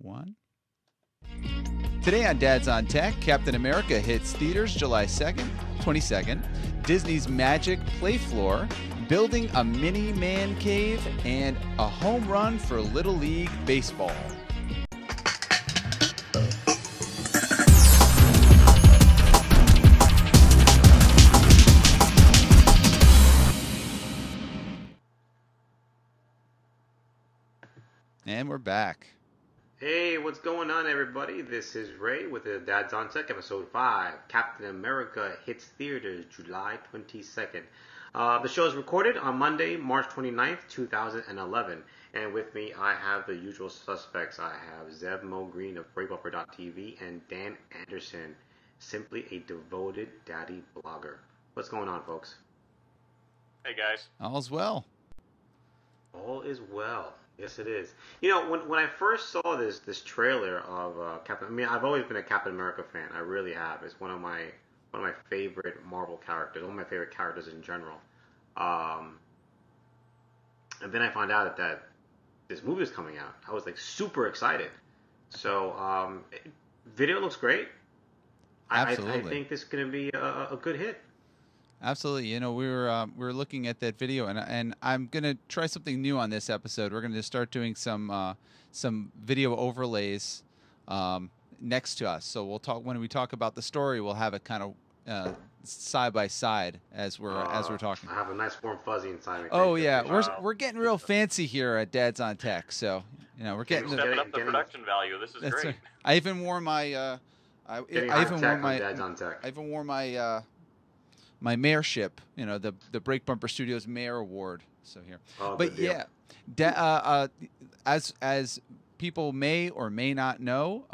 One. Today on Dad's on Tech, Captain America hits theaters July 2nd, 22nd. Disney's Magic PlayFloor, building a mini man cave, and a home run for Little League Baseball. And we're back. Hey, what's going on, everybody? This is Ray with the Dad's on Tech, episode 5. Captain America hits theaters July 22nd. The show is recorded on Monday, March 29th, 2011. And with me, I have the usual suspects. I have Zeb Mo Green of BreakBumper.tv and Dan Anderson, simply a devoted daddy blogger. What's going on, folks? Hey, guys. All's well. All is well. Yes, it is. You know, when I first saw this trailer of Captain, I mean, I've always been a Captain America fan. I really have. It's one of my favorite Marvel characters. One of my favorite characters in general. And then I found out that this movie was coming out. I was like super excited. So, video looks great. Absolutely. I think this is going to be a good hit. Absolutely. You know, we were looking at that video, and I'm gonna try something new on this episode. We're gonna start doing some video overlays next to us. So we'll talk when we talk about the story. We'll have it kind of side by side as we're talking. I have a nice warm fuzzy inside me. Oh yeah, we're getting real fancy here at Dad's on Tech. So you know we're getting stepping up the production value. This is great. Right. I even wore my I even wore my my mayorship, you know, the Break Bumper Studios Mayor Award. So here, but yeah, as people may or may not know,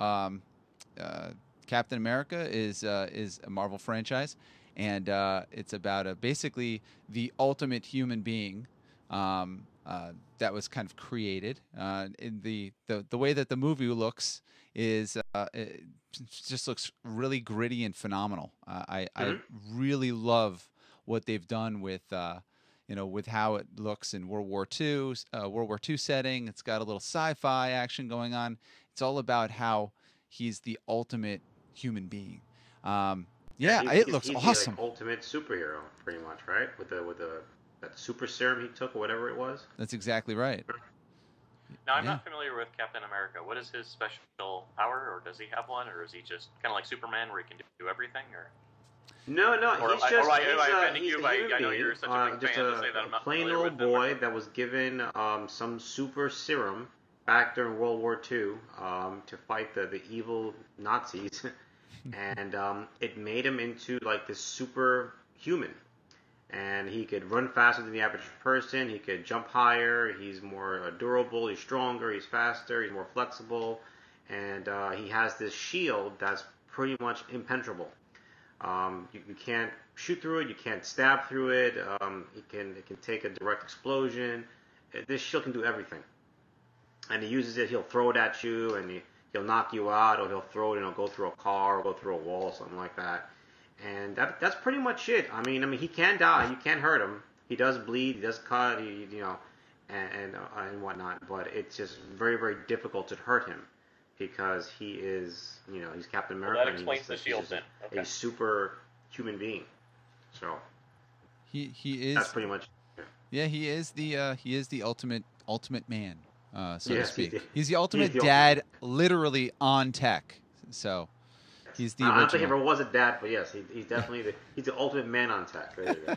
Captain America is a Marvel franchise, and it's about basically the ultimate human being that was kind of created. In the way that the movie looks is it just looks really gritty and phenomenal. I really love what they've done with with how it looks in World War II setting. It's got a little sci-fi action going on. It's all about how he's the ultimate human being. It looks awesome. He's the ultimate superhero, pretty much, right? With that super serum he took or whatever it was. That's exactly right. Now, I'm not familiar with Captain America. What is his special power, or does he have one, or is he just kind of like Superman where he can do everything? Or No, he's just I know you're such a big fan to say that I'm not plain familiar old with them. boy that was given some super serum back during World War II to fight the evil Nazis, and it made him into like this superhuman. And he could run faster than the average person. He could jump higher. He's more durable. He's stronger. He's faster. He's more flexible. And he has this shield that's pretty much impenetrable. You can't shoot through it. You can't stab through it. It can take a direct explosion. This shield can do everything. And he uses it. He'll throw it at you, and he'll knock you out, or he'll throw it and it'll go through a car or go through a wall, something like that. And that's pretty much it. I mean, he can die. You can't hurt him. He does bleed. He does cut. And whatnot. But it's just very, very difficult to hurt him because he is, he's Captain America. Well, that explains the shield then. Okay. A super human being. So he is. That's pretty much. Yeah, he is the ultimate man, so to speak. He's the ultimate the dad, literally on tech. So. He's the original. I don't think he ever was a dad, but yes, he's definitely he's the ultimate man on tech. There you go.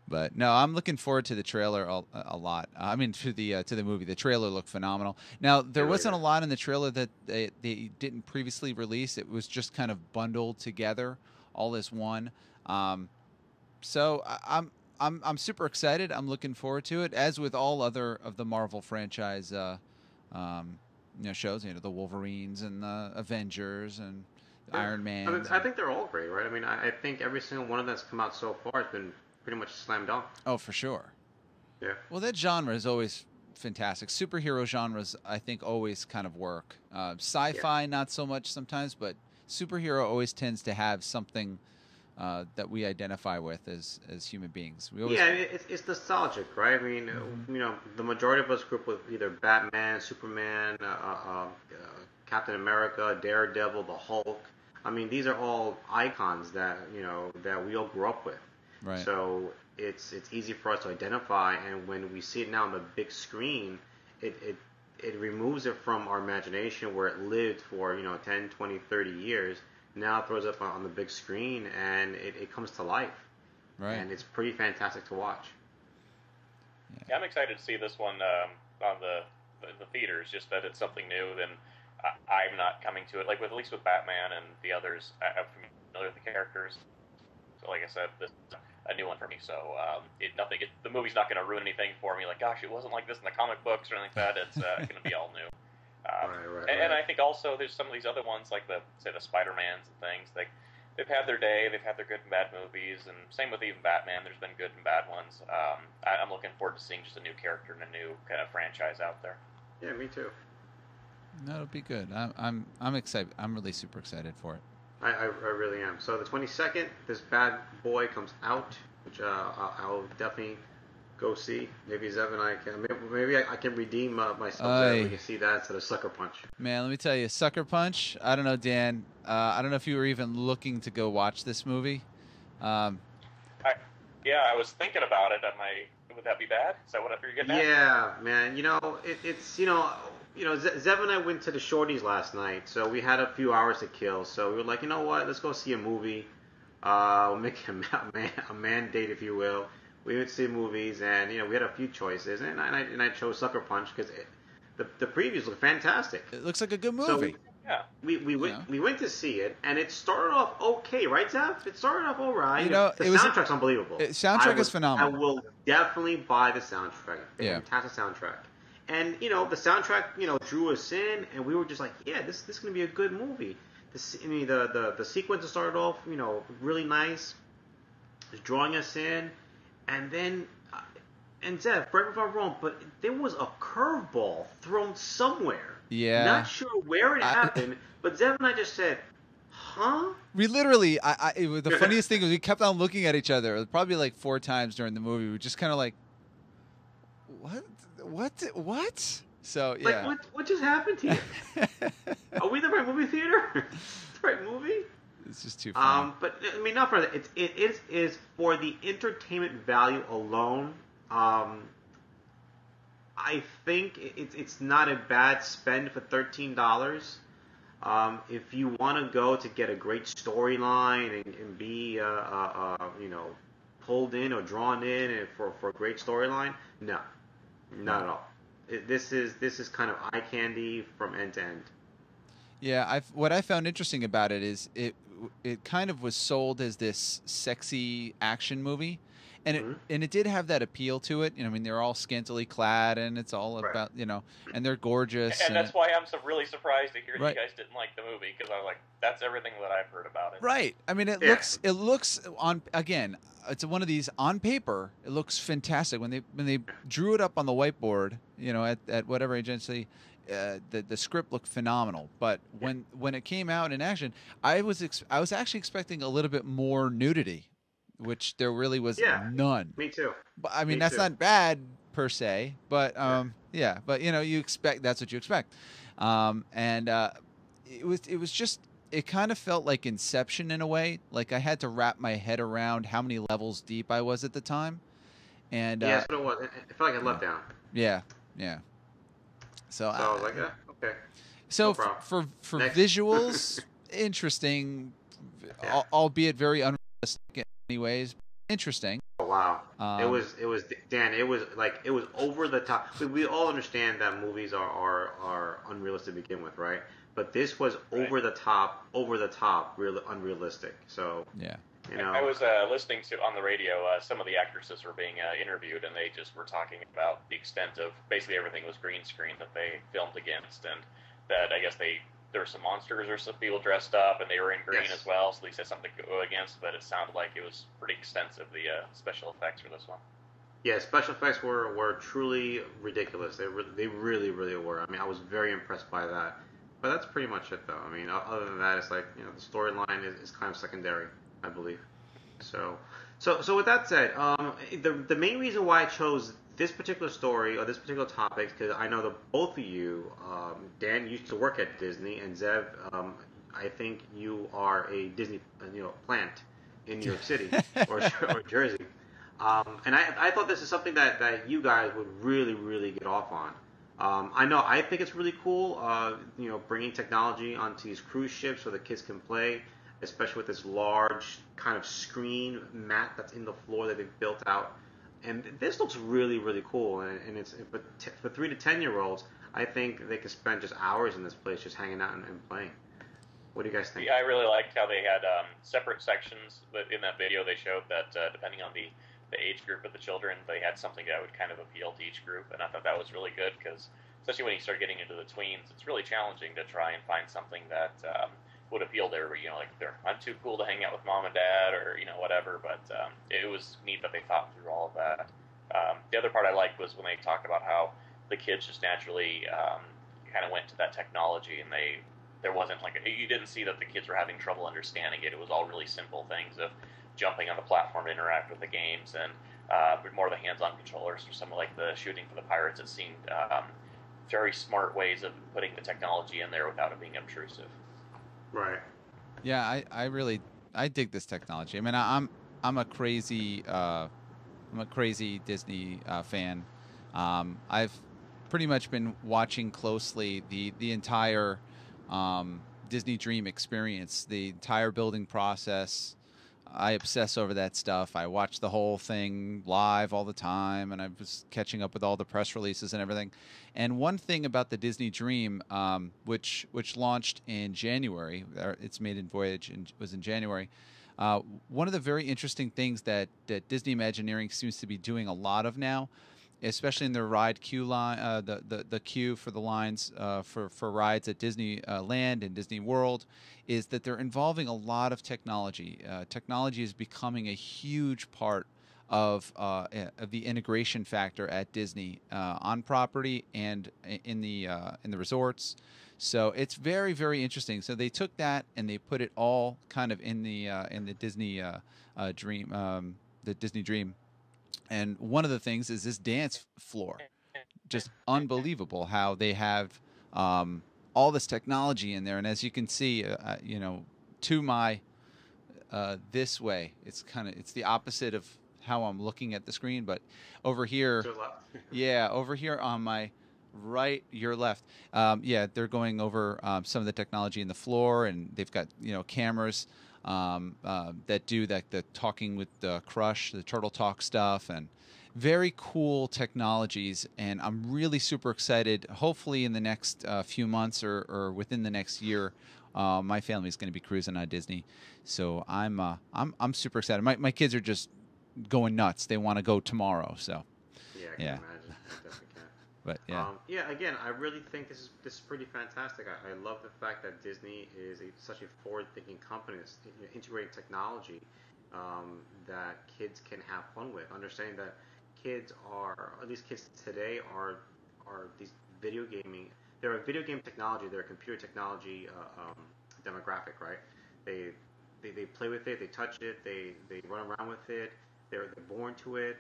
But no, I'm looking forward to the trailer a lot. I mean, to the movie. The trailer looked phenomenal. Now, there wasn't a lot in the trailer that they didn't previously release. It was just kind of bundled together, all as one. So I'm super excited. I'm looking forward to it. As with all other of the Marvel franchise. Shows, the Wolverines and the Avengers and Iron Man. I think they're all great, right? I mean, I think every single one of them that's come out so far has been pretty much slam dunk. Oh, for sure. Yeah. Well, that genre is always fantastic. Superhero genres, I think, always kind of work. Sci-fi, not so much sometimes, but superhero always tends to have something that we identify with as human beings. We always, Yeah, I mean, it's nostalgic, right? I mean, the majority of us grew up with either Batman, Superman, Captain America, Daredevil, the Hulk. I mean, these are all icons that that we all grew up with. right. So it's easy for us to identify, and when we see it now on the big screen, it removes it from our imagination where it lived for 10, 20, 30 years. Now it throws up on the big screen, and it comes to life. Right. And it's pretty fantastic to watch. Yeah, I'm excited to see this one on the theaters. Just that it's something new. Then I'm not coming to it like at least with Batman and the others. I'm familiar with the characters. So like I said, this is a new one for me. So the movie's not going to ruin anything for me. Like, gosh, it wasn't like this in the comic books or anything like that. It's going to be all new. And I think also there's some of these other ones like the Spider-Mans and things. They've had their day. They've had their good and bad movies, and same with even Batman. There's been good and bad ones. I'm looking forward to seeing just a new character and a new kind of franchise out there. Yeah, me too. That'll be good. I'm excited. I'm really super excited for it. I really am. So the 22nd, this bad boy comes out, which I'll definitely go see. Maybe Zev and I can. Maybe I can redeem myself. So we can see that instead of Sucker Punch. Man, let me tell you, Sucker Punch. I don't know, Dan. I don't know if you were even looking to go watch this movie. I was thinking about it. Would that be bad? Is that what you're getting at? Yeah, man. Zev and I went to the Shorties last night, so we had a few hours to kill. So we were like, you know what? Let's go see a movie. We'll make a mandate, if you will. We went to see movies, and we had a few choices, and I chose Sucker Punch because the previews look fantastic. It looks like a good movie. So we went to see it, and it started off okay, right, Zev? It started off all right. The soundtrack's unbelievable. Soundtrack is phenomenal. I will definitely buy the soundtrack. Fantastic soundtrack. And the soundtrack drew us in, and we were just like, yeah, this is gonna be a good movie. The sequence started off really nice, was drawing us in, and then and Zev, correct me if I'm wrong, but there was a curveball thrown somewhere. Yeah. Not sure where it happened, but Zev and I just said, huh? We literally, the funniest thing was we kept on looking at each other, probably like 4 times during the movie. We were just kind of like, what? So, yeah. Like, what just happened here? Are we in the right movie theater? The right movie? It's just too funny. But, I mean, not for that. It is for the entertainment value alone. I think it's not a bad spend for $13. If you want to go to get a great storyline and be pulled in or drawn in and for a great storyline, no, not at all. This is kind of eye candy from end to end. Yeah, what I found interesting about it is it kind of was sold as this sexy action movie. And it did have that appeal to it. I mean, they're all scantily clad, and it's all about, and they're gorgeous. And that's why I'm really surprised to hear that you guys didn't like the movie, because I was like, that's everything that I've heard about it. Right. I mean, it looks it's one of these on paper. It looks fantastic when they drew it up on the whiteboard. At whatever agency. The script looked phenomenal, but when it came out in action, I was actually expecting a little bit more nudity, which there really was none. Me too. But I mean, that's not bad per se, but but you expect, that's what you expect. It was just, it kind of felt like Inception in a way. Like I had to wrap my head around how many levels deep I was at the time. And that's what it was. It felt like I let down. Yeah. So I was like, okay. So no for Next. Visuals, interesting, albeit very unrealistic in many ways. Interesting. Oh wow! It was Dan. It was over the top. We all understand that movies are unrealistic to begin with, right? But this was over the top, really unrealistic. So yeah. I was listening to on the radio. Some of the actresses were being interviewed, and they just were talking about the extent of basically everything was green screen that they filmed against, and that I guess there were some monsters or some people dressed up, and they were in green as well. So they said something to go against, but it sounded like it was pretty extensive, the special effects for this one. Yeah, special effects were truly ridiculous. They really were. I mean, I was very impressed by that. But that's pretty much it, though. I mean, other than that, it's like the storyline is kind of secondary, I believe. So with that said, the main reason why I chose this particular story or this particular topic because I know that both of you, Dan used to work at Disney, and Zev, I think you are a Disney plant in New York City or Jersey. And I thought this is something that you guys would really get off on. I know I think it's really cool, bringing technology onto these cruise ships so the kids can play, especially with this large kind of screen mat that's in the floor that they've built out. And this looks really cool. And it's for 3 to 10-year-olds, I think they could spend just hours in this place just hanging out and playing. What do you guys think? Yeah, I really liked how they had separate sections, but in that video they showed that depending on the age group of the children, they had something that would kind of appeal to each group, and I thought that was really good because, especially when you start getting into the tweens, it's really challenging to try and find something that would appeal to everybody. Like I'm too cool to hang out with mom and dad, or whatever. But it was neat that they thought through all of that. The other part I liked was when they talked about how the kids just naturally kind of went to that technology, and there wasn't you didn't see that the kids were having trouble understanding it. It was all really simple things of jumping on the platform to interact with the games, and more of the hands-on controllers for some of the shooting for the pirates. It seemed very smart ways of putting the technology in there without it being obtrusive. Right. Yeah, I dig this technology. I mean, I'm a crazy Disney fan. I've pretty much been watching closely the entire Disney Dream experience, the entire building process. I obsess over that stuff. I watch the whole thing live all the time, and I was catching up with all the press releases and everything. And one thing about the Disney Dream, which launched in January, its maiden voyage was in January. One of the very interesting things that Disney Imagineering seems to be doing a lot of now, especially in their ride queue line, the queue for the lines for rides at Disney Land and Disney World, is that they're involving a lot of technology. Technology is becoming a huge part of the integration factor at Disney on property and in the resorts. So it's very interesting. So they took that and they put it all kind of in the Disney Dream, the Disney Dream. And one of the things is this dance floor. Just unbelievable how they have all this technology in there. And as you can see, to my this way, it's the opposite of how I'm looking at the screen. But over here, yeah, over here on my right, your left, they're going over some of the technology in the floor, and they've got cameras that do the talking with the Crush, the Turtle Talk stuff, and very cool technologies. And I'm really super excited. Hopefully in the next few months or within the next year, my family's going to be cruising on Disney. So I'm super excited. My kids are just going nuts. They want to go tomorrow. So yeah, I can imagine. I definitely can. But yeah. Again, I really think this is pretty fantastic. I love the fact that Disney is such a forward-thinking company that's integrating technology that kids can have fun with. Understanding that kids are, at least kids today, are these video gaming. They're a video game technology. They're a computer technology demographic, right? They play with it. They touch it. They run around with it. They're born to it.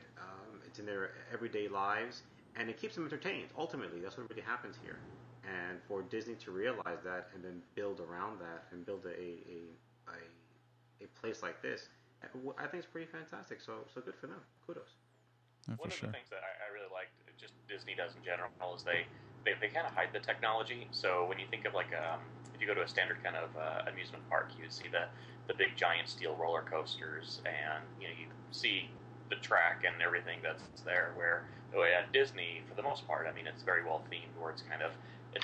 It's in their everyday lives. And it keeps them entertained. Ultimately, that's what really happens here. And for Disney to realize that and then build around that and build a place like this, I think it's pretty fantastic. So good for them. Kudos. Oh, One of sure. the things that I really liked, just Disney does in general, is they kind of hide the technology. So when you think of if you go to a standard kind of amusement park, you would see the big giant steel roller coasters, and you see the track and everything that's there. Where at Disney, for the most part, I mean, it's very well themed, where it's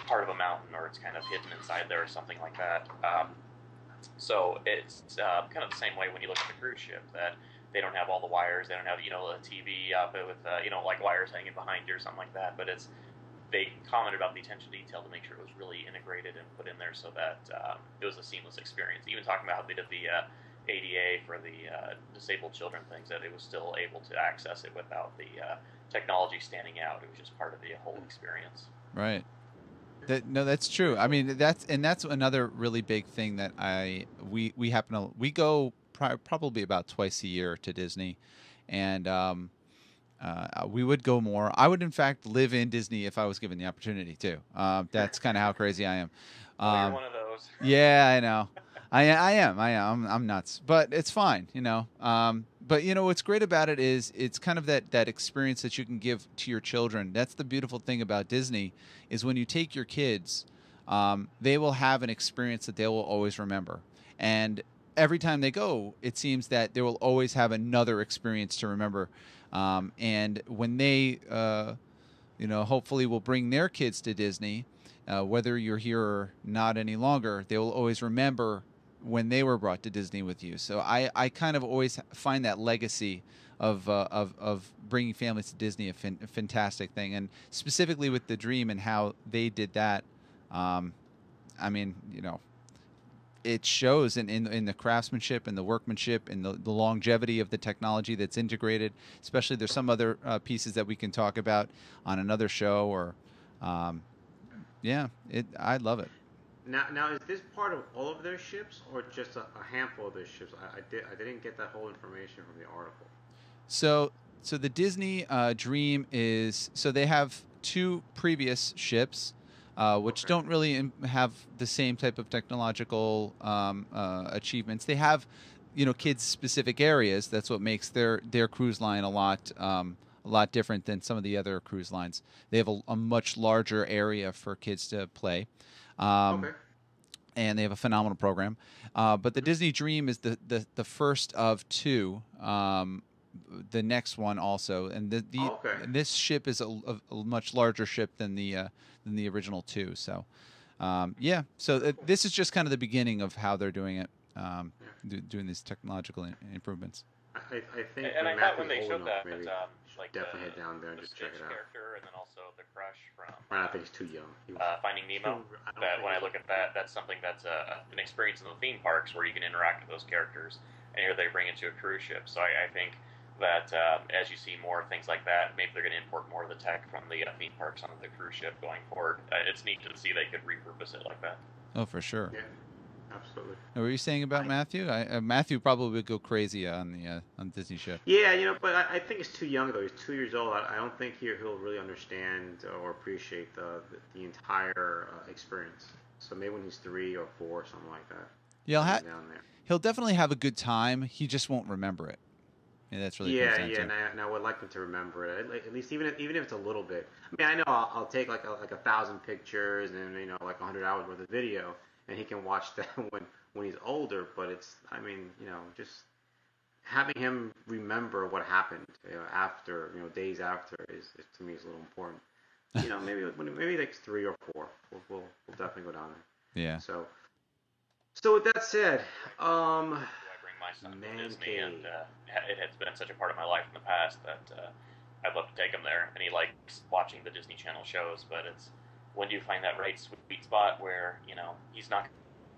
part of a mountain, or it's kind of hidden inside there, or something like that. So it's kind of the same way when you look at the cruise ship, that they don't have all the wires, they don't have a TV up with wires hanging behind you or something like that. But they commented about the attention to detail to make sure it was really integrated and put in there so that it was a seamless experience. Even talking about how they did the ADA for the disabled children things, that it was still able to access it without the technology standing out. It was just part of the whole experience. Right. That's true. I mean, that's another really big thing that we go probably about twice a year to Disney, and we would go more. I would, in fact, live in Disney if I was given the opportunity to. That's kind of how crazy I am. Well, you're one of those. Yeah, I know. I am. I'm nuts, but it's fine, But what's great about it is it's kind of that experience that you can give to your children. That's the beautiful thing about Disney is when you take your kids, they will have an experience that they will always remember. And every time they go, it seems that they will always have another experience to remember. And when they, hopefully will bring their kids to Disney, whether you're here or not any longer, they will always remember when they were brought to Disney with you. So I kind of always find that legacy of bringing families to Disney a fantastic thing, and specifically with the Dream and how they did that. I mean, it shows in the craftsmanship and the workmanship and the longevity of the technology that's integrated. Especially, there's some other pieces that we can talk about on another show. Or, I love it. Now, is this part of all of their ships, or just a handful of their ships? I didn't get that whole information from the article. So the Disney Dream is, so they have two previous ships, which don't really have the same type of technological achievements. They have, kids specific areas. That's what makes their cruise line a lot different than some of the other cruise lines. They have a much larger area for kids to play. And they have a phenomenal program. But the Disney Dream is the first of two. The next one also, and this ship is a much larger ship than the original two. So, So this is just kind of the beginning of how they're doing it, doing these technological improvements. I think, and I thought when they showed that, like definitely head down there and just check it out. Character, and then also the crush from. I think he's too young. Finding Nemo. That when I look at that, that's something that's an experience in the theme parks where you can interact with those characters, and here they bring it to a cruise ship. So I think that as you see more things like that, maybe they're going to import more of the tech from the theme parks onto the cruise ship going forward. It's neat to see they could repurpose it like that. Oh, for sure. Yeah. Absolutely. What were you saying about Matthew? Matthew probably would go crazy on the Disney ship. Yeah, but I think he's too young though. He's 2 years old. I don't think he'll really understand or appreciate the entire experience. So maybe when he's 3 or 4 or something like that. Yeah, he'll definitely have a good time. He just won't remember it. Yeah, that's really and I would like him to remember it at least, even if it's a little bit. I mean, I know I'll take like 1,000 pictures and like 100 hours worth of video. And he can watch that when he's older, but it's, just having him remember what happened, after, days after is to me is a little important. Maybe like 3 or 4, we'll definitely go down there. Yeah. So with that said, I bring my son to Disney, and it has been such a part of my life in the past that I'd love to take him there, and he likes watching the Disney Channel shows, but it's. When do you find that right sweet spot where, he's not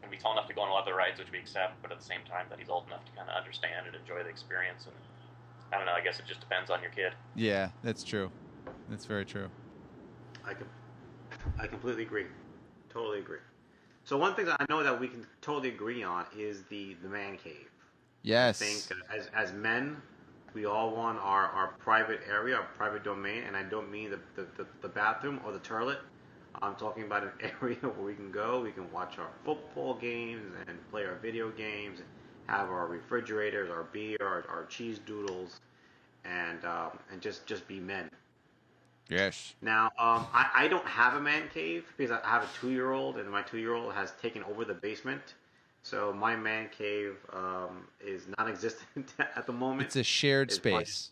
going to be tall enough to go on a lot of the rides, which we accept, but at the same time that he's old enough to kind of understand and enjoy the experience? And I don't know, I guess it just depends on your kid. Yeah, that's true. That's very true. I completely agree. Totally agree. So one thing that I know that we can totally agree on is the man cave. Yes. I think as men, we all want our private area, our private domain, and I don't mean the bathroom or the toilet. I'm talking about an area where we can go, we can watch our football games and play our video games, have our refrigerators, our beer, our cheese doodles, and just be men. Yes. Now, I don't have a man cave because I have a 2-year-old, and my 2-year-old has taken over the basement. So my man cave is non-existent at the moment. It's a shared space.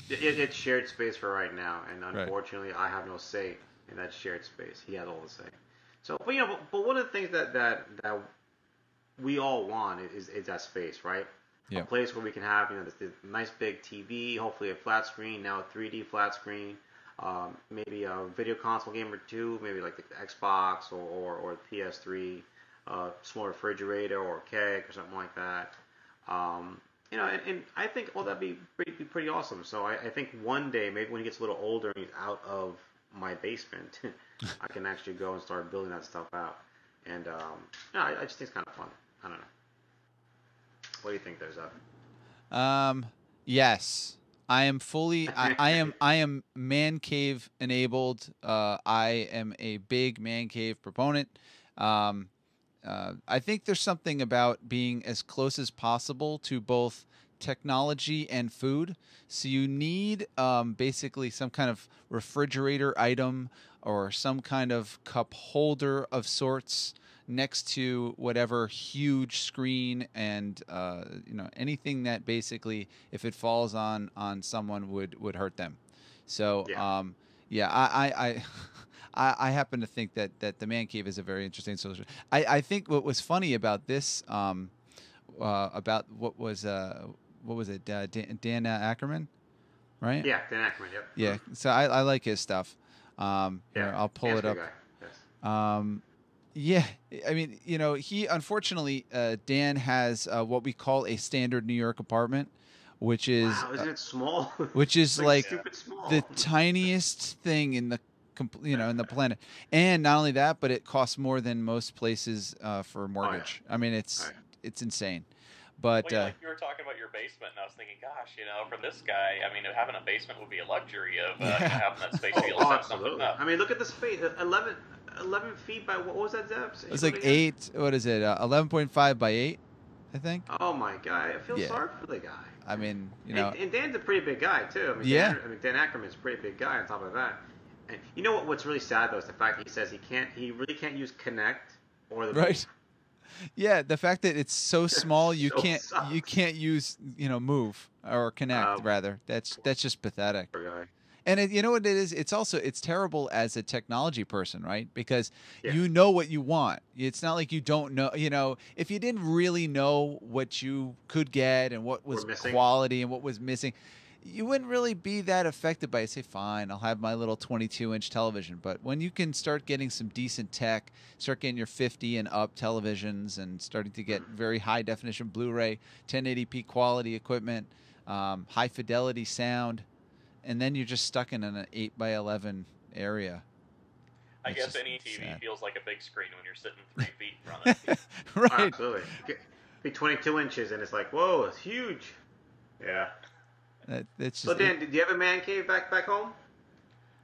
It's shared space for right now, and unfortunately, I have no say in that shared space. He has all the say. So, but one of the things that we all want is that space, right? Yeah. A place where we can have this nice big TV, hopefully a flat screen, now a 3D flat screen, maybe a video console game or two, maybe like the Xbox or the PS3, small refrigerator or a keg or something like that. And I think that'd be pretty awesome. So I think one day, maybe when he gets a little older and he's out of my basement, I can actually go and start building that stuff out. And I just think it's kind of fun. I don't know. What do you think there, Zeph? Yes, I am fully. I am man cave enabled. I am a big man cave proponent. Um, I think there's something about being as close as possible to both technology and food. So you need basically some kind of refrigerator item or some kind of cup holder of sorts next to whatever huge screen and anything that basically if it falls on someone would hurt them. So Yeah. yeah, I happen to think that the man cave is a very interesting solution. I think what was funny about this about what was it Dan Ackerman, right? Yeah, Dan Ackerman. Yep. Yeah, so I like his stuff. Yeah. Here, I'll pull it good up. guy. Yes. Yeah, I mean, he unfortunately Dan has what we call a standard New York apartment, which is Wow, isn't it small? which is like stupid small. the tiniest thing in the in the planet. And not only that, but it costs more than most places for a mortgage. I mean, it's insane. But like you were talking about your basement, and I was thinking, gosh, for this guy, I mean, having a basement would be a luxury of having that space to be able to set something up. I mean, look at the space. 11 feet by what was that, Zeb? It's like 8. What is it? 11.5 by 8, I think. Oh my god, I feel sorry for the guy. I mean, and Dan's a pretty big guy too. I mean, Dan Ackerman's a pretty big guy. On top of that, and you know what's really sad though is the fact that he says he really can't use Connect or the right. Yeah, the fact that it's so small you can't use Move or Connect rather. That's just pathetic. Poor guy. And you know what it is? It's terrible as a technology person, right? Because you know what you want. It's not like you don't know. If you didn't really know what you could get and what was quality and what was missing, you wouldn't really be that affected by it. Say, fine, I'll have my little 22-inch television. But when you can start getting some decent tech, start getting your 50 and up televisions and starting to get very high definition Blu-ray, 1080p quality equipment, high fidelity sound, and then you're just stuck in an 8x11 area. I guess any TV feels like a big screen when you're sitting 3 feet from it. Right. Absolutely. Be 22 inches and it's like, whoa, it's huge. Yeah. So Dan, did you have a man cave back home?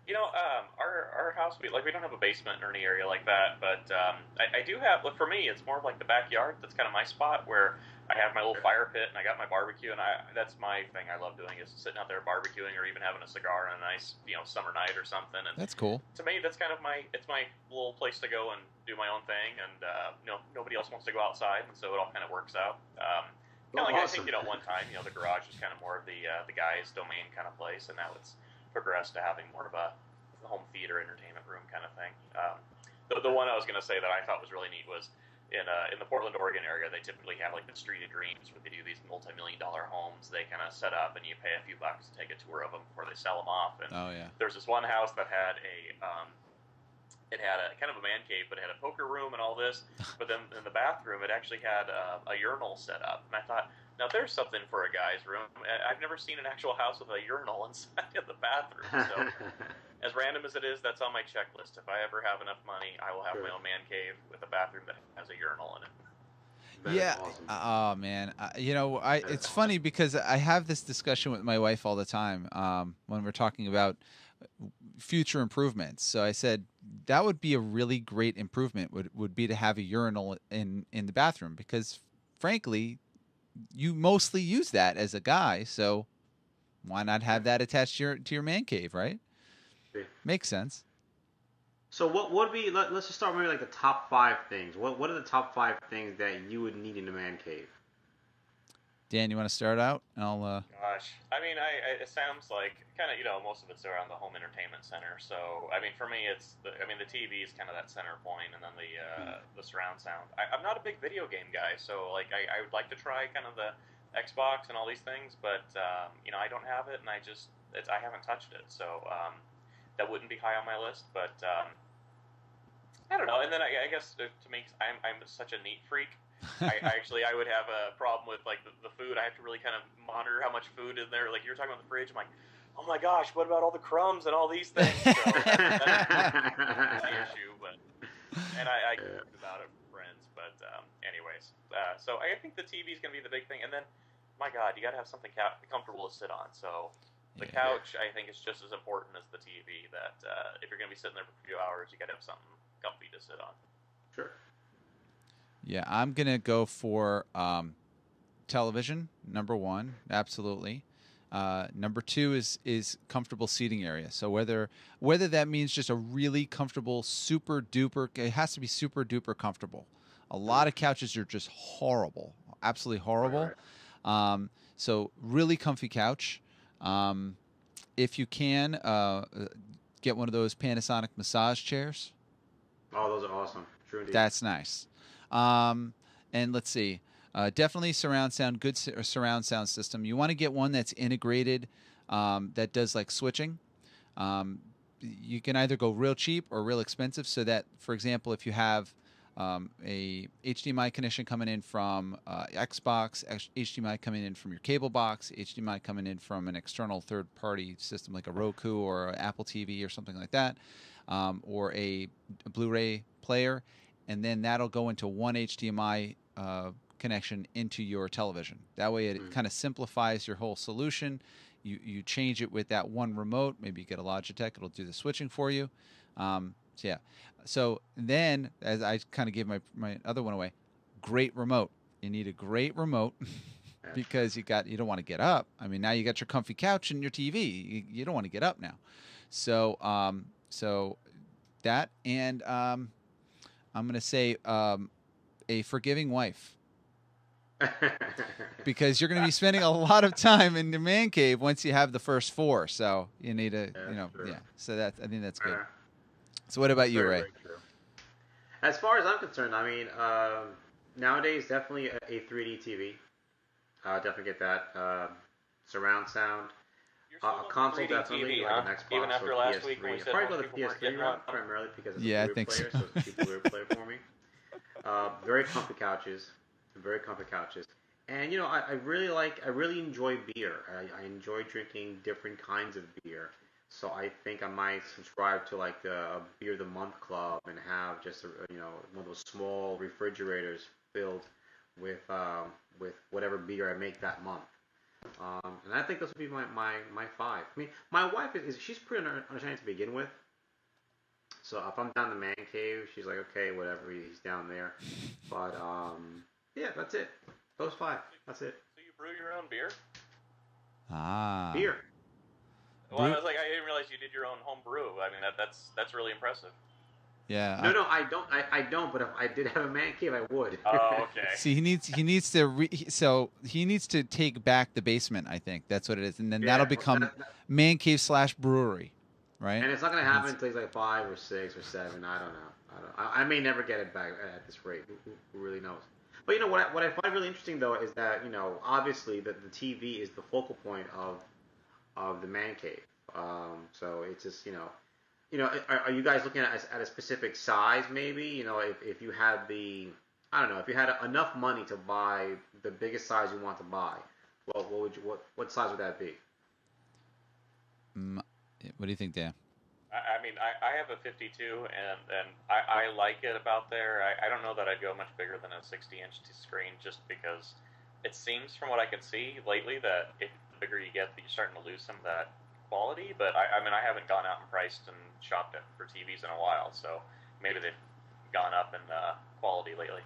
Our house, we don't have a basement or any area like that, but I do have. For me, it's more of like the backyard. That's kind of my spot where I have my little fire pit and I got my barbecue, and that's my thing. I love doing is sitting out there barbecuing or even having a cigar on a nice summer night or something. And that's cool. To me, that's kind of my little place to go and do my own thing, and nobody else wants to go outside, and so it all kind of works out. Kind of like awesome. I think one time the garage was kind of more of the guy's domain kind of place, and now it's progressed to having more of a home theater entertainment room kind of thing. The one I was going to say that I thought was really neat was in the Portland, Oregon area. They typically have like the Street of Dreams where they do these multi-million-dollar homes. They kind of set up and you pay a few bucks to take a tour of them before they sell them off. And there's this one house that had it had a kind of a man cave, but it had a poker room and all this. But then in the bathroom, it actually had a urinal set up. And I thought, now there's something for a guy's room. I've never seen an actual house with a urinal inside of the bathroom. So as random as it is, that's on my checklist. If I ever have enough money, I will have my own man cave with a bathroom that has a urinal in it. Awesome. Oh man. It's funny because I have this discussion with my wife all the time when we're talking about future improvements. So I said that would be a really great improvement would be to have a urinal in the bathroom, because frankly you mostly use that as a guy, so why not have that attached to your man cave, right? Makes sense. So what would be, let's just start with like the top 5 things. What are the top 5 things that you would need in a man cave? Dan, you want to start out? And I'll. Gosh, I mean, it sounds like kind of most of it's around the home entertainment center. So I mean, for me, the TV is kind of that center point, and then the surround sound. I'm not a big video game guy, so like I would like to try kind of the Xbox and all these things, but I don't have it, and I haven't touched it, so that wouldn't be high on my list. But I don't know. And then I guess to me, I'm such a neat freak. I would have a problem with like the food. I have to really kind of monitor how much food in there. Like you were talking about the fridge, I'm like, oh my gosh, what about all the crumbs and all these things? So that's the issue. But I talked about it with friends. But anyways, so I think the TV is going to be the big thing. And then, my God, you got to have something comfortable to sit on. So the couch, I think, is just as important as the TV. That if you're going to be sitting there for a few hours, you got to have something comfy to sit on. Sure. Yeah, I'm gonna go for television. Number one, absolutely. Number two is comfortable seating area. So whether that means just a really comfortable, super duper, it has to be super duper comfortable. A lot of couches are just horrible, absolutely horrible. Right. So really comfy couch. If you can, get one of those Panasonic massage chairs. Oh, those are awesome. True indeed. That's nice. And let's see. Definitely surround sound, good surround sound system. You want to get one that's integrated, that does like switching. You can either go real cheap or real expensive, so that, for example, if you have a HDMI connection coming in from Xbox, HDMI coming in from your cable box, HDMI coming in from an external third-party system like a Roku or Apple TV or something like that, or a Blu-ray player, and then that'll go into one HDMI connection into your television. That way it kind of simplifies your whole solution. You change it with that one remote. Maybe you get a Logitech. It'll do the switching for you. So yeah. So then, as I kind of gave my other one away, great remote. You need a great remote because you don't want to get up. I mean, now you got your comfy couch and your TV. You don't want to get up now. So so that, and I'm going to say a forgiving wife. Because you're going to be spending a lot of time in the man cave once you have the first four. So you need to, So I think that's good. So what about you, Ray? Very true. As far as I'm concerned, I mean, nowadays definitely a 3D TV. Definitely get that. Surround sound. A console definitely, TV, like an Xbox even after or last PS3. week when we said Probably most go the people weren't PS3 getting route one. primarily because it's Yeah, a I Blu-ray think player, so. so it's a cheap Blu-ray player for me. Very comfy couches. Very comfy couches. And I really enjoy beer. I enjoy drinking different kinds of beer. So I think I might subscribe to like a beer of the month club and have just one of those small refrigerators filled with whatever beer I make that month. And I think those would be my five. I mean, my wife she's pretty understanding to begin with. So if I'm down the man cave, she's like, okay, whatever, he's down there. But yeah, that's it. Those five. That's it. So you brew your own beer? Beer. Well, I was like, I didn't realize you did your own home brew. I mean, that's really impressive. Yeah. No, I don't. I don't. But if I did have a man cave, I would. Oh, okay. See, he needs to take back the basement. I think that's what it is, and then that'll become man cave / brewery, right? And it's not going to happen until he's like 5 or 6 or 7. I don't know. I may never get it back at this rate. Who really knows? But what I find really interesting though is that obviously the TV is the focal point of the man cave. So it's just are you guys looking at a specific size maybe? If you had if you had enough money to buy the biggest size you want to buy, what size would that be? What do you think, Dan? I mean, I have a 52, and I like it about there. I don't know that I'd go much bigger than a 60-inch screen, just because it seems, from what I can see lately, that if the bigger you get, you're starting to lose some of that quality. But I mean, I haven't gone out and priced and shopped for TVs in a while, so maybe they've gone up in quality lately.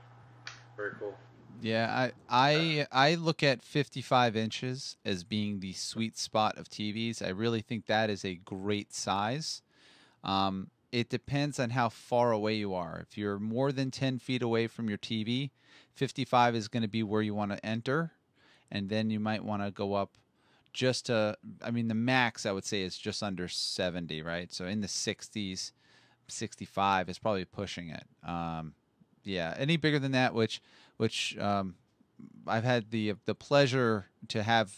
Very cool. Yeah, I look at 55 inches as being the sweet spot of TVs. I really think that is a great size. It depends on how far away you are. If you're more than 10 feet away from your TV, 55 is going to be where you want to enter, and then you might want to go up just to, I mean, the max I would say is just under 70, right? So in the 60s, 65 is probably pushing it. Yeah, any bigger than that, which I've had the pleasure to have,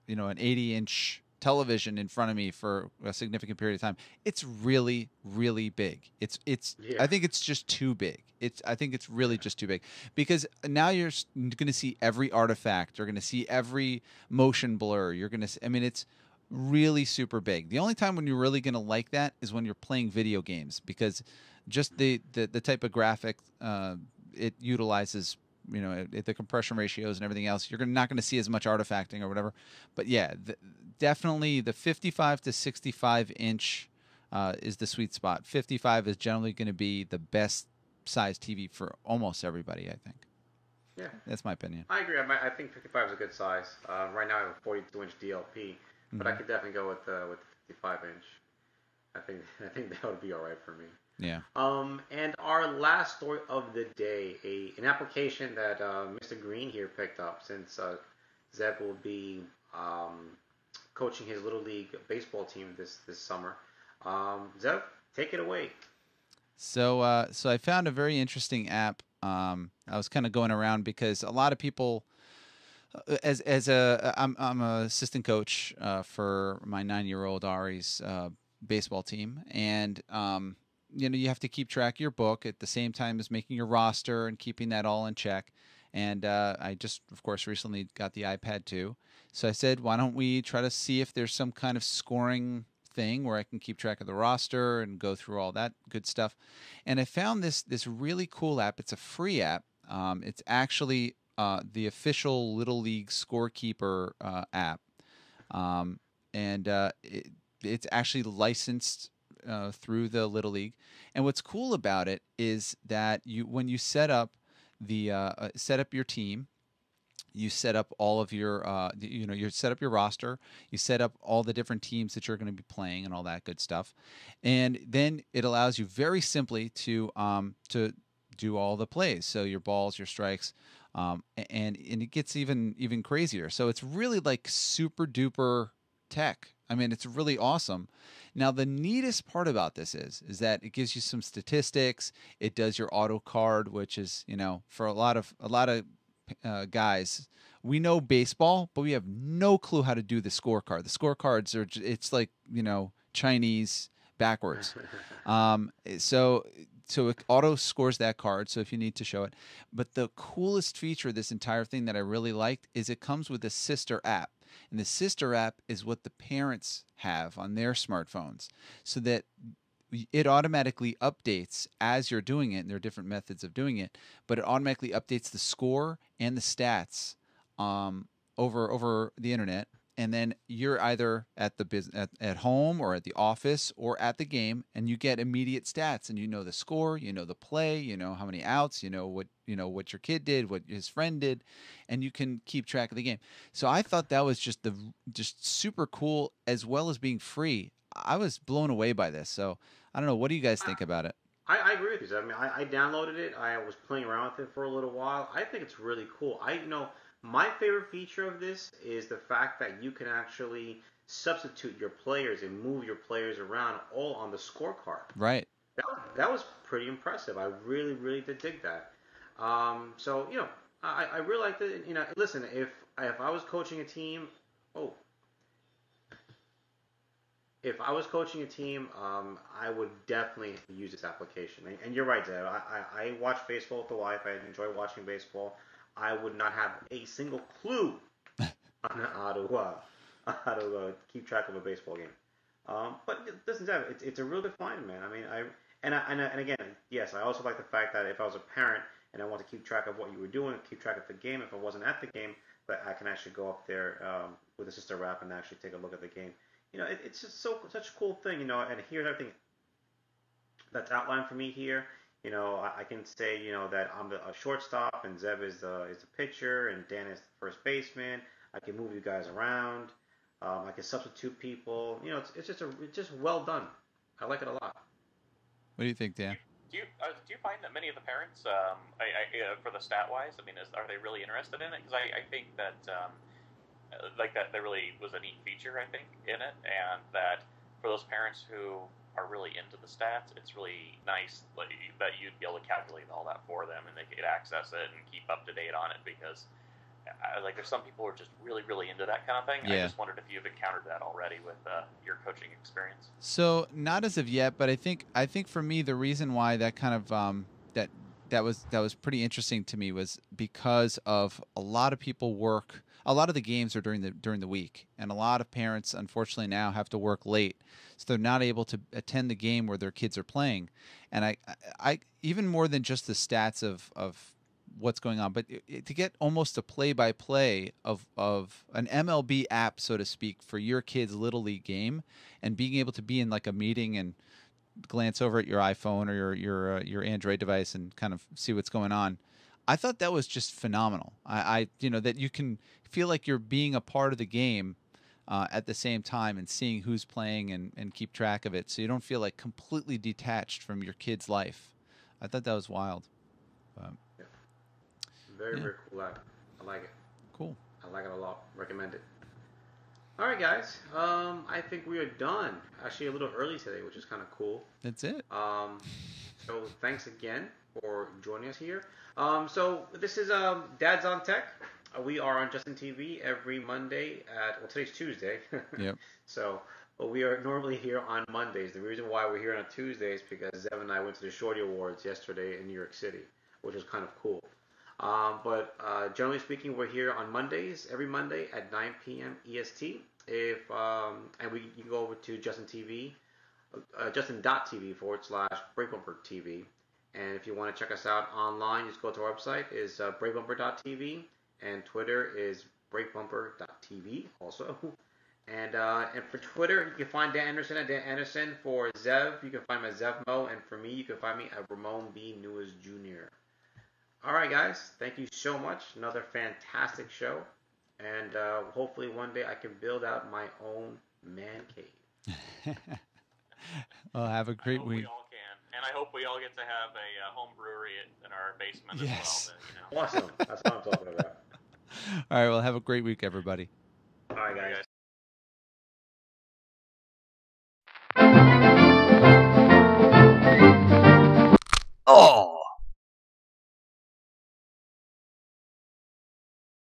an 80-inch television in front of me for a significant period of time. It's really, really big. Yeah. I think it's just too big. I think it's really just too big, because now you're going to see every artifact. You're going to see every motion blur. You're going to, I mean, it's really super big. The only time when you're really going to like that is when you're playing video games, because just the type of graphic it utilizes, the compression ratios and everything else. You're not going to see as much artifacting or whatever. But yeah, definitely the 55 to 65 inch is the sweet spot. 55 is generally going to be the best size TV for almost everybody, I think. Yeah, that's my opinion. I agree. I think 55 is a good size. Right now I have a 42-inch DLP, but I could definitely go with the 55-inch. I think that would be all right for me. Yeah. And our last story of the day, an application that Mr. Green here picked up, since Zeb will be coaching his Little League baseball team this summer. Zeb, take it away. So I found a very interesting app. I was kind of going around because a lot of people, I'm an assistant coach for my 9-year-old Ari's baseball team, and you have to keep track of your book at the same time as making your roster and keeping that all in check. And I just, of course, recently got the iPad too. So I said, why don't we try to see if there's some kind of scoring thing where I can keep track of the roster and go through all that good stuff. And I found this really cool app. It's a free app. It's actually the official Little League scorekeeper app, and it's actually licensed through the Little League. And what's cool about it is that when you set up your team, you set up all of your, you set up your roster, you set up all the different teams that you're going to be playing and all that good stuff, and then it allows you very simply to do all the plays. So your balls, your strikes, and it gets even crazier. So it's really like super duper tech. I mean, it's really awesome. Now, the neatest part about this is that it gives you some statistics. It does your auto card, which is, for a lot of guys, we know baseball, but we have no clue how to do the scorecard. The scorecards it's like, Chinese backwards. So it auto scores that card, so if you need to show it. But the coolest feature of this entire thing that I really liked is it comes with a sister app. And the sister app is what the parents have on their smartphones, so that it automatically updates as you're doing it. And there are different methods of doing it, but it automatically updates the score and the stats over the internet. And then you're either at at home or at the office or at the game, and you get immediate stats, and the score, the play, how many outs, what your kid did, what his friend did, and you can keep track of the game. So I thought that was just super cool, as well as being free. I was blown away by this. So I don't know. What do you guys think about it? I agree with you. I mean, I downloaded it. I was playing around with it for a little while. I think it's really cool. My favorite feature of this is the fact that you can actually substitute your players and move your players around all on the scorecard. Right. That was pretty impressive. I really, really did dig that. So I really liked it. Listen, if I was coaching a team, I would definitely use this application. And you're right, Dad. I watch baseball with the wife. I enjoy watching baseball. I would not have a single clue on how to keep track of a baseball game. But listen, Dad, it's a real defining, man. I mean, and again, yes, I also like the fact that if I was a parent and I want to keep track of what you were doing, keep track of the game, if I wasn't at the game, that I can actually go up there with a sister app and actually take a look at the game. It's just such a cool thing, and here's everything that's outlined for me here. I can say, that I'm a shortstop and Zeb is the pitcher and Dan is the first baseman. I can move you guys around. I can substitute people. It's just well done. I like it a lot. What do you think, Dan? Do you find that many of the parents, for the stat wise, I mean, are they really interested in it? Because I think that that there really was a neat feature, I think, in it, and that for those parents who are really into the stats, it's really nice that you'd be able to calculate all that for them, and they could access it and keep up to date on it, because there's some people who are just really, really into that kind of thing. Yeah. I just wondered if you've encountered that already with your coaching experience. So not as of yet, but I think for me the reason why that kind of that was pretty interesting to me was because of a lot of people work. A lot of the games are during the week, and a lot of parents, unfortunately, now have to work late, so they're not able to attend the game where their kids are playing. And I even more than just the stats of what's going on. But to get almost a play-by-play of an MLB app, so to speak, for your kid's Little League game, and being able to be in like a meeting and glance over at your iPhone or your Android device and kind of see what's going on. I thought that was just phenomenal. I that you can feel like you're being a part of the game at the same time and seeing who's playing and keep track of it, so you don't feel like completely detached from your kid's life. I thought that was wild. Yeah. Very cool app. I like it. Cool. I like it a lot. Recommend it. All right, guys. I think we are done. Actually, a little early today, which is kind of cool. That's it. So thanks again for joining us here. So this is Dad's on Tech. We are on Justin TV every Monday well, today's Tuesday. Yep. So we are normally here on Mondays. The reason why we're here on Tuesday is because Zev and I went to the Shorty Awards yesterday in New York City, which was kind of cool. But generally speaking, we're here on Mondays, every Monday at 9 p.m. EST. You can go over to Justin TV, Justin.tv/BreakBumper.tv. And if you want to check us out online, just go to our website, is breakbumper.tv, and Twitter is breakbumper.tv also. And for Twitter, you can find Dan Anderson at Dan Anderson. For Zev, you can find me at ZevMo, and for me, you can find me at Ramon B. Newes Jr. All right, guys, thank you so much. Another fantastic show, and hopefully one day I can build out my own man cave. Well, have a great week. We all can, and I hope we all get to have a home brewery in our basement Yes. as well. Awesome. That's what I'm talking about. All right, well, have a great week, everybody. All right, guys.